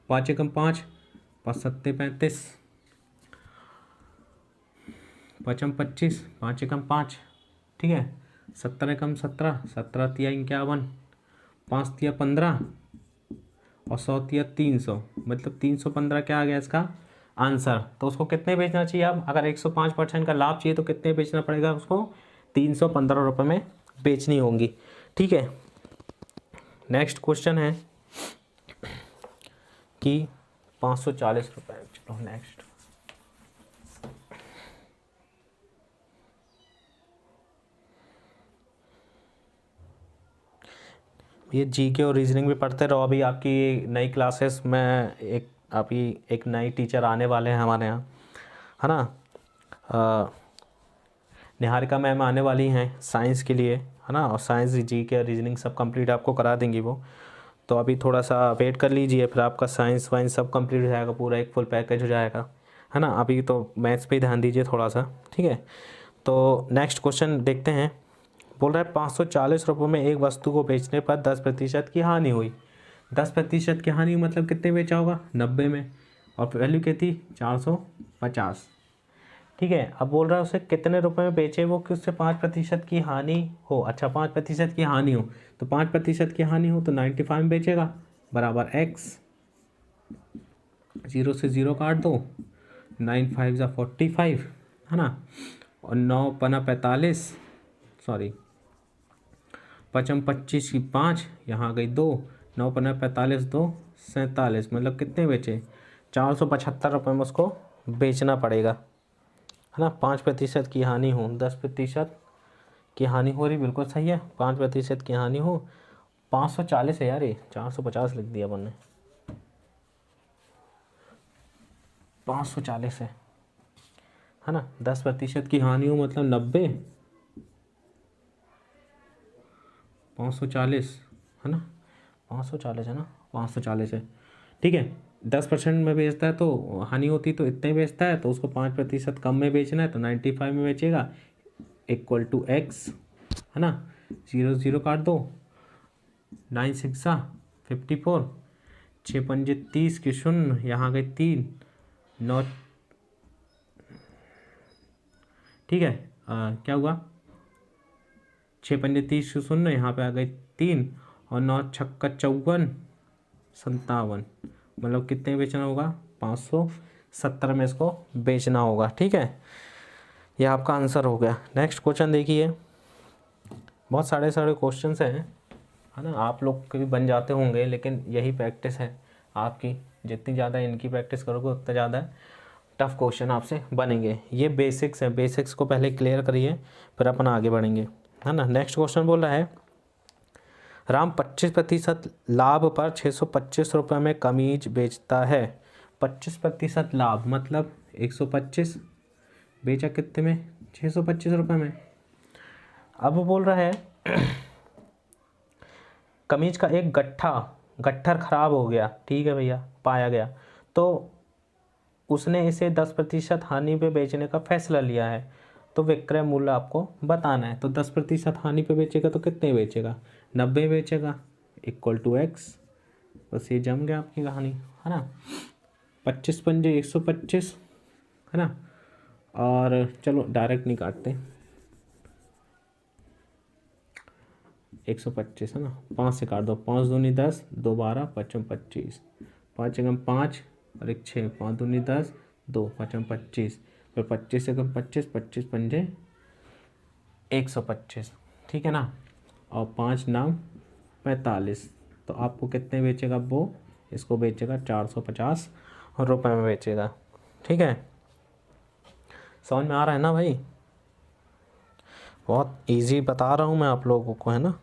5 एकम 5, 5 सत्ते 35, 5 25, 5 एकम 5, ठीक है। 17 एकम 17, 17 तिया 51, 5 तिया 15 और 100 300, मतलब 315 क्या आ गया इसका आंसर। तो उसको कितने बेचना चाहिए? अब अगर 105% का लाभ चाहिए तो कितने बेचना पड़ेगा उसको? 315 रुपये में बेचनी होंगी। ठीक है, नेक्स्ट क्वेश्चन है कि 540 रुपये। चलो नेक्स्ट, ये जीके और रीजनिंग भी पढ़ते रहो। अभी आपकी नई क्लासेस में एक नई टीचर आने वाले हैं हमारे यहाँ, है ना। निहारिका मैम आने वाली हैं साइंस के लिए, है ना, और साइंस जीके और रीजनिंग सब कंप्लीट आपको करा देंगी वो। तो अभी थोड़ा सा वेट कर लीजिए, फिर आपका साइंस वाइंस सब कंप्लीट हो जाएगा, पूरा एक फुल पैकेज हो जाएगा, है ना। अभी तो मैथ्स पे ध्यान दीजिए थोड़ा सा, ठीक है। तो नेक्स्ट क्वेश्चन देखते हैं। बोल रहा है 540 रुपये में एक वस्तु को बेचने पर 10% की हानि हुई। 10% की हानि मतलब कितने बेचा होगा? 90 में, और वैल्यू कितनी? 450। ठीक है, अब बोल रहा है उसे कितने रुपए में बेचे वो कि उससे 5% की हानि हो। अच्छा, 5% की हानि हो, तो 5% की हानि हो तो 95 में बेचेगा, बराबर x। 0 से 0 काट दो, 9 5 ज़ा 45, है ना, और 9 पना 45, सॉरी 5 25 की 5, यहाँ आ गई 2, 9 पना 45, 2 47, मतलब कितने बेचे? 475 रुपये में उसको बेचना पड़ेगा, है ना। 5% की हानि हो, 10% की हानि हो रही, बिल्कुल सही है। 5% की हानि हो, 540 है यार, ये 450 लिख दिया अपन ने, 540 है ना। 10% की हानि हो मतलब 90, 540 है ना, 540 है ना, 540 है। ठीक है, 10% में बेचता है तो हानि होती तो इतने बेचता है, तो उसको 5% कम में बेचना है तो 95 में बेचेगा, इक्वल टू एक्स, है ना। 0 0 काट दो, 9 6 54, 6 पंजे 30 की 0, यहाँ गए 3 9, ठीक है। क्या हुआ? 6 पंजे 30 की 0, यहाँ पे आ गए 3, और 9 छक्का 54 57, मतलब कितने बेचना होगा? 570 में इसको बेचना होगा। ठीक है, यह आपका आंसर हो गया। नेक्स्ट क्वेश्चन देखिए, बहुत सारे क्वेश्चंस हैं, है ना, आप लोग के भी बन जाते होंगे, लेकिन यही प्रैक्टिस है आपकी। जितनी ज़्यादा इनकी प्रैक्टिस करोगे उतना ज़्यादा टफ क्वेश्चन आपसे बनेंगे। ये बेसिक्स हैं, बेसिक्स को पहले क्लियर करिए, फिर अपन आगे बढ़ेंगे, है ना। नेक्स्ट क्वेश्चन बोल रहा है राम 25% लाभ पर 625 रुपये में कमीज बेचता है। 25% लाभ मतलब 125, बेचा कितने में? 625 रुपये में। अब वो बोल रहा है कमीज का एक गट्ठर खराब हो गया, ठीक है भैया, पाया गया, तो उसने इसे 10% हानि पे बेचने का फैसला लिया है, तो विक्रय मूल्य आपको बताना है। तो 10% हानि पे बेचेगा तो कितने बेचेगा? 90 बेचेगा, इक्वल टू एक्स। बस ये जम गया आपकी कहानी, है ना। 25 पंजे 125, है ना, और चलो डायरेक्ट नहीं काटते, 125 है ना, 5 से काट दो, 5 दूनी 10, 2 12, 5 25, 5 एकम 5 और 1 6, 5 दूनी 10, 2 5 25, फिर 25 एकम 25, 25 पंजे 125, ठीक है ना, और 5 नाम 45, तो आपको कितने बेचेगा वो? इसको बेचेगा 450 रुपये में बेचेगा। ठीक है, समझ में आ रहा है ना भाई? बहुत इजी बता रहा हूँ मैं आप लोगों को, है ना।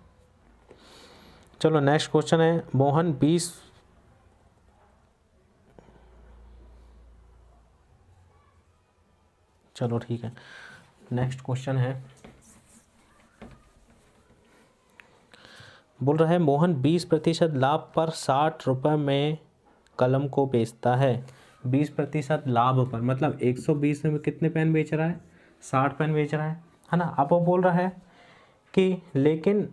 चलो नेक्स्ट क्वेश्चन है मोहन 20, चलो ठीक है, नेक्स्ट क्वेश्चन है, बोल रहा है मोहन 20% लाभ पर 60 रुपये में कलम को बेचता है। 20% लाभ पर मतलब 120 में कितने पेन बेच रहा है? 60 पेन बेच रहा है ना। अब वो बोल रहा है कि लेकिन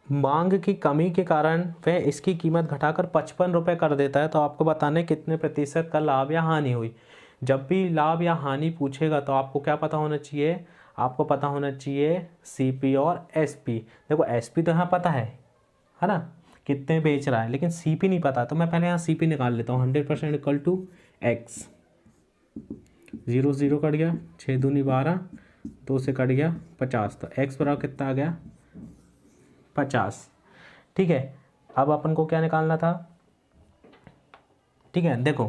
मांग की कमी के कारण वह इसकी कीमत घटाकर 55 रुपये कर देता है, तो आपको बताना है कितने प्रतिशत का लाभ या हानि हुई। जब भी लाभ या हानि पूछेगा तो आपको क्या पता होना चाहिए? आपको पता होना चाहिए CP और SP। देखो SP तो यहाँ पता है ना, कितने बेच रहा है, लेकिन CP नहीं पता, तो मैं पहले यहाँ CP निकाल लेता हूँ। 100% इक्वल टू X, 0 0 कट गया, 6 दूनी 12, 2 से कट गया 50, तो X बराबर कितना आ गया 50। ठीक है, अब अपन को क्या निकालना था, ठीक है देखो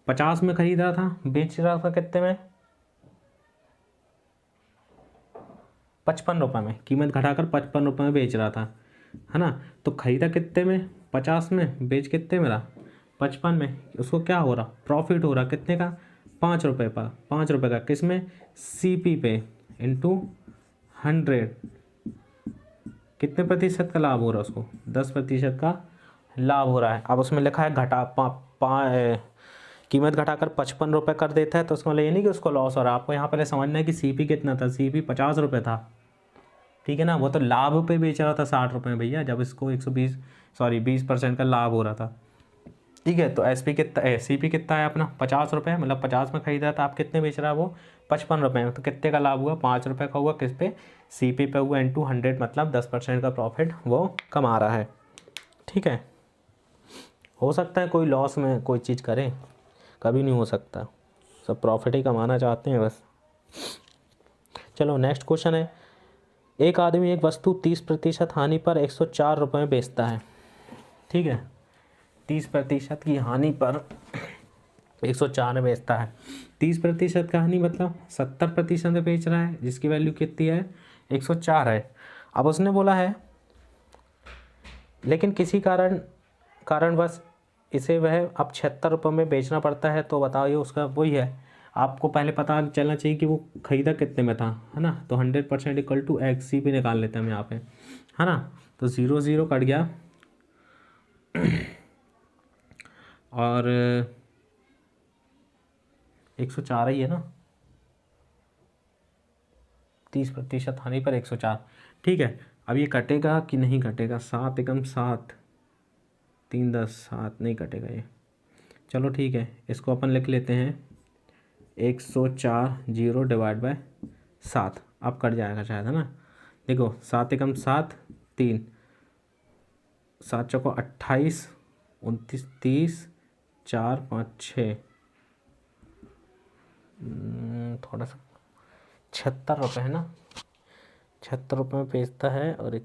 50 में खरीद रहा था, बेच रहा था कितने में, 55 रुपये में, कीमत घटाकर 55 रुपये में बेच रहा था, है ना। तो खरीदा कितने में, 50 में, बेच कितने में रहा 55 में, उसको क्या हो रहा, प्रॉफिट हो रहा कितने का, 5 रुपये का, 5 रुपये का किस में, CP पे इंटू 100, कितने प्रतिशत का लाभ हो रहा है उसको, 10% का लाभ हो रहा है। अब उसमें लिखा है कीमत घटाकर 55 रुपये कर देता है, तो उसको मतलब ये नहीं कि उसको लॉस हो रहा है। आपको यहाँ पहले समझना है कि CP कितना था, CP 50 रुपये था, ठीक है ना। वो तो लाभ पे बेच रहा था 60 रुपये में भैया, जब इसको 20% का लाभ हो रहा था, ठीक है। तो SP कितना है, CP कितना है अपना 50 रुपये, मतलब 50 में खरीदा था, आप कितने बेच रहा है वो 55 रुपये में, तो कितने का लाभ हुआ, 5 रुपये का हुआ, किस पे, CP पे हुआ, इंटू 100, मतलब 10% का प्रॉफिट वो कमा रहा है। ठीक है, हो सकता है कोई लॉस में कोई चीज़ करे, कभी नहीं हो सकता, सब प्रॉफिट ही कमाना चाहते हैं बस। चलो नेक्स्ट क्वेश्चन है, एक आदमी एक वस्तु 30% हानि पर 104 रुपये में बेचता है, ठीक है, 30% की हानि पर 104 में बेचता है। 30% का हानि मतलब 70% में बेच रहा है, जिसकी वैल्यू कितनी है 104 है। अब उसने बोला है लेकिन किसी कारणवश इसे वह अब 76 रुपये में बेचना पड़ता है, तो बताइए उसका वही है। आपको पहले पता चलना चाहिए कि वो खरीदा कितने में था, है ना। तो 100% इक्वल टू X, CP निकाल लेते हैं हम यहाँ पे, है ना। तो 0 0 कट गया और 104 ही है ना, 30% हानि पर 104, ठीक है। अब ये कटेगा कि नहीं कटेगा, 7 एकम 7, 3 10 7, नहीं कटेगा ये। चलो ठीक है, इसको अपन लिख लेते हैं 104 0 डिवाइड बाय 7, अब कट जाएगा शायद, है ना। देखो 7 एकम 7, 3, 7 चौको 28, 29 30, 4 5 6, थोड़ा सा 76 रुपये है ना, 76 रुपये में बेचता है और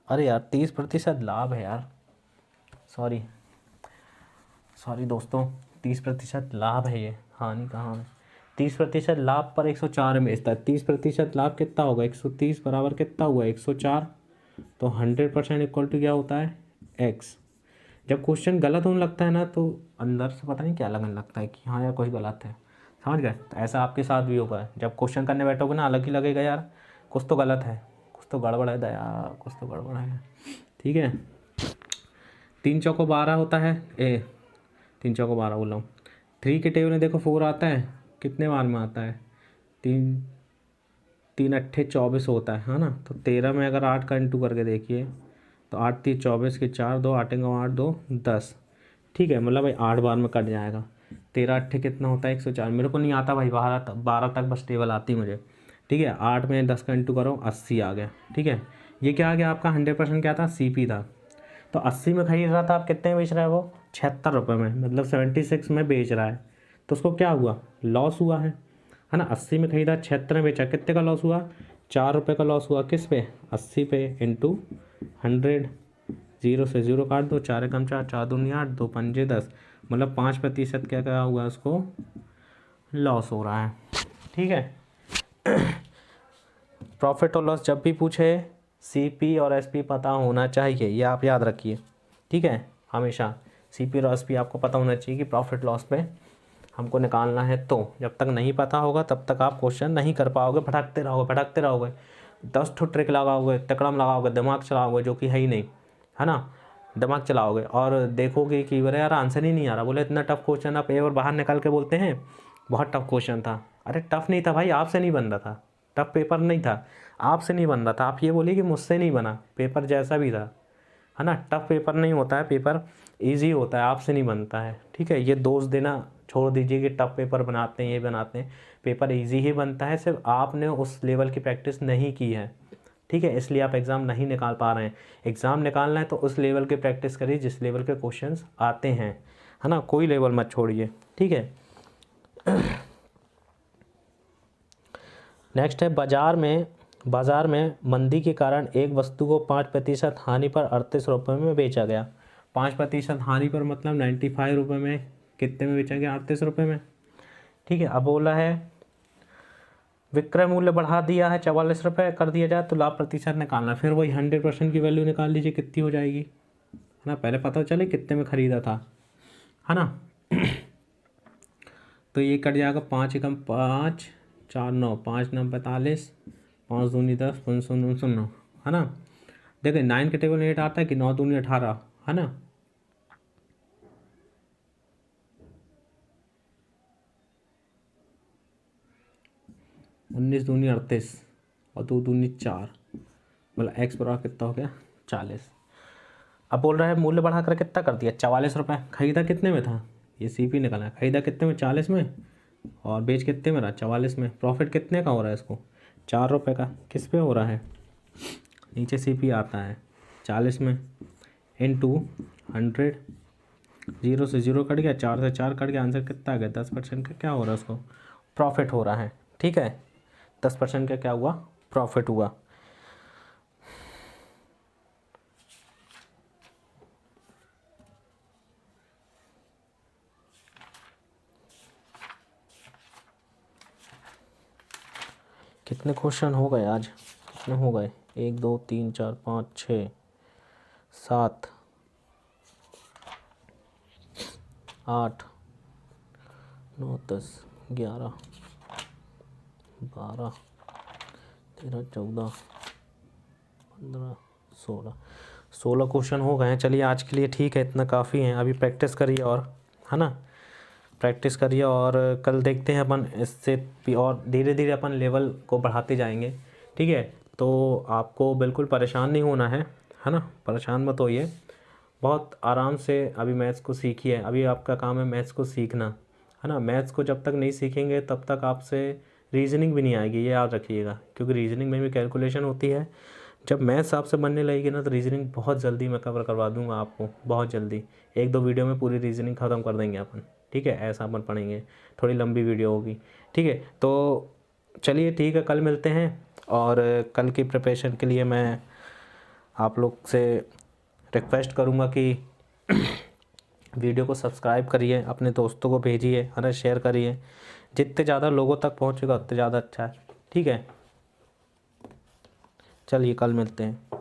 अरे यार 30% लाभ है यार, सॉरी दोस्तों, 30% लाभ है ये, हानि कहाँ है। 30% लाभ पर 104 में बेचता है, 30% लाभ कितना होगा, 130 बराबर कितना हुआ 104, तो 100% इक्वल टू क्या होता है X। जब क्वेश्चन गलत होने लगता है ना, तो अंदर से पता नहीं क्या लगने लगता है कि हाँ यार कुछ गलत है, समझ गए। तो ऐसा आपके साथ भी होगा, जब क्वेश्चन करने बैठोगे ना अलग ही लगेगा यार, कुछ तो गलत है, कुछ तो गड़बड़ है दया, कुछ तो गड़बड़ है, ठीक है। 3 चौको 12 होता है, 3 चौको 12 बोल रहा हूँ, 3 के टेबल में देखो 4 आता है, कितने बार में आता है, 3 3 अट्ठे 24 होता है ना। तो 13 में अगर 8 का इंटू करके देखिए, तो 8 3 24 के 4 2 8 8 2 10, ठीक है, मतलब भाई 8 बार में कट जाएगा। 13 अट्ठे कितना होता है 104, मेरे को नहीं आता भाई, 12 तक बस टेबल आती मुझे, ठीक है। 8 में 10 का इंटू करो, 80 आ गया, ठीक है। ये क्या आ गया आपका 100% क्या था, CP था। तो 80 में खरीद रहा था, आप कितने में बेच रहा है वो 76 रुपये में, मतलब 76 में बेच रहा है, तो उसको क्या हुआ, लॉस हुआ है ना। 80 में खरीदा, 76 में बेचा, कितने का लॉस हुआ, 4 रुपये का लॉस हुआ, किस पे 80 पे इंटू 100, 0 से 0 काट दो, 4 एकम 4, 4 दूनी 8, 2 पंजे 10, मतलब 5% क्या हुआ उसको लॉस हो रहा है, ठीक है। प्रॉफिट और लॉस जब भी पूछे CP और SP पता होना चाहिए, ये आप याद रखिए, ठीक है। हमेशा CP और SP आपको पता होना चाहिए कि प्रॉफिट लॉस पे हमको निकालना है। तो जब तक नहीं पता होगा तब तक आप क्वेश्चन नहीं कर पाओगे, भटकते रहोगे 10 ठो ट्रिक लगाओगे, तकड़म लगाओगे, दिमाग चलाओगे, जो कि है ही नहीं, है ना। दिमाग चलाओगे और देखोगे कि अरे यार आंसर ही नहीं आ रहा, बोले इतना टफ क्वेश्चन आप एक बार बाहर निकाल के बोलते हैं बहुत टफ क्वेश्चन था। अरे टफ नहीं था भाई, आपसे नहीं बन रहा था, टफ पेपर नहीं था, आपसे नहीं बन रहा था। आप ये बोलिए कि मुझसे नहीं बना, पेपर जैसा भी था, है ना। टफ पेपर नहीं होता है, पेपर इजी होता है, आपसे नहीं बनता है, ठीक है। ये दोष देना छोड़ दीजिए कि टफ पेपर बनाते हैं, ये बनाते हैं, पेपर इजी ही बनता है, सिर्फ आपने उस लेवल की प्रैक्टिस नहीं की है, ठीक है, इसलिए आप एग्ज़ाम नहीं निकाल पा रहे हैं। एग्ज़ाम निकालना है तो उस लेवल की प्रैक्टिस करिए जिस लेवल के क्वेश्चंस आते हैं, है ना, कोई लेवल मत छोड़िए, ठीक है। नेक्स्ट है बाज़ार में मंदी के कारण एक वस्तु को 5% हानि पर 38 रुपये में बेचा गया। 5% हानि पर मतलब 95 रुपये में कितने में बेचा गया? 38 रुपये में, ठीक है। अब बोला है विक्रय मूल्य बढ़ा दिया है 44 रुपये कर दिया जाए तो लाभ प्रतिशत निकालना। फिर वही 100% की वैल्यू निकाल लीजिए कितनी हो जाएगी, है ना, पहले पता चले कितने में ख़रीदा था, है ना। तो ये कट जाएगा 5 एकम 5 4 9 5 9 45 5 दूनी 10 5 0 0, है ना। देखिए 9 के टेबल में 8 आता है कि 9 दूनी 18, है ना। उन्नीस दूनी 38 और 2 दूनी 4, मतलब एक्स बराबर कितना हो गया? 40। अब बोल रहा है मूल्य बढ़ाकर कितना कर दिया? 44 रुपये। खरीदा कितने में था? ये सीपी निकालना है। खरीदा कितने में? 40 में, और बेच कितने में रहा? 44 में। प्रॉफिट कितने का हो रहा है इसको? 4 रुपये का। किस पे हो रहा है? नीचे सीपी आता है 40 में इनटू 100, 0 से 0 कट गया, 4 से 4 कट गया, आंसर कितना आ गया? 10% का क्या हो रहा है उसको? प्रॉफिट हो रहा है, ठीक है। 10% का क्या हुआ? प्रॉफिट हुआ। कितने क्वेश्चन हो गए आज? कितने हो गए? 1 2 3 4 5 6 7 8 9 10 11 12 13 14 15 16 क्वेश्चन हो गए हैं। चलिए आज के लिए ठीक है, इतना काफ़ी है। अभी प्रैक्टिस करिए और, है ना, प्रैक्टिस करिए और कल देखते हैं अपन इससे भी और धीरे धीरे अपन लेवल को बढ़ाते जाएंगे, ठीक है। तो आपको बिल्कुल परेशान नहीं होना है ना, परेशान मत होइए, बहुत आराम से अभी मैथ्स को सीखिए। अभी आपका काम है मैथ्स को सीखना, है ना। मैथ्स को जब तक नहीं सीखेंगे तब तक आपसे रीजनिंग भी नहीं आएगी, ये याद रखिएगा, क्योंकि रीजनिंग में भी कैलकुलेशन होती है। जब मैथ्स आपसे बनने लगेगी ना तो रीजनिंग बहुत जल्दी मैं कवर करवा दूंगा आपको, बहुत जल्दी। 1-2 वीडियो में पूरी रीजनिंग ख़त्म कर देंगे अपन, ठीक है। ऐसा अपन पढ़ेंगे, थोड़ी लंबी वीडियो होगी, ठीक है। तो चलिए ठीक है, कल मिलते हैं। और कल की प्रिपरेशन के लिए मैं आप लोग से रिक्वेस्ट करूँगा कि वीडियो को सब्सक्राइब करिए, अपने दोस्तों को भेजिए, है ना, शेयर करिए। जितने ज़्यादा लोगों तक पहुँचेगा उतने ज़्यादा अच्छा है, ठीक है। चलिए कल मिलते हैं।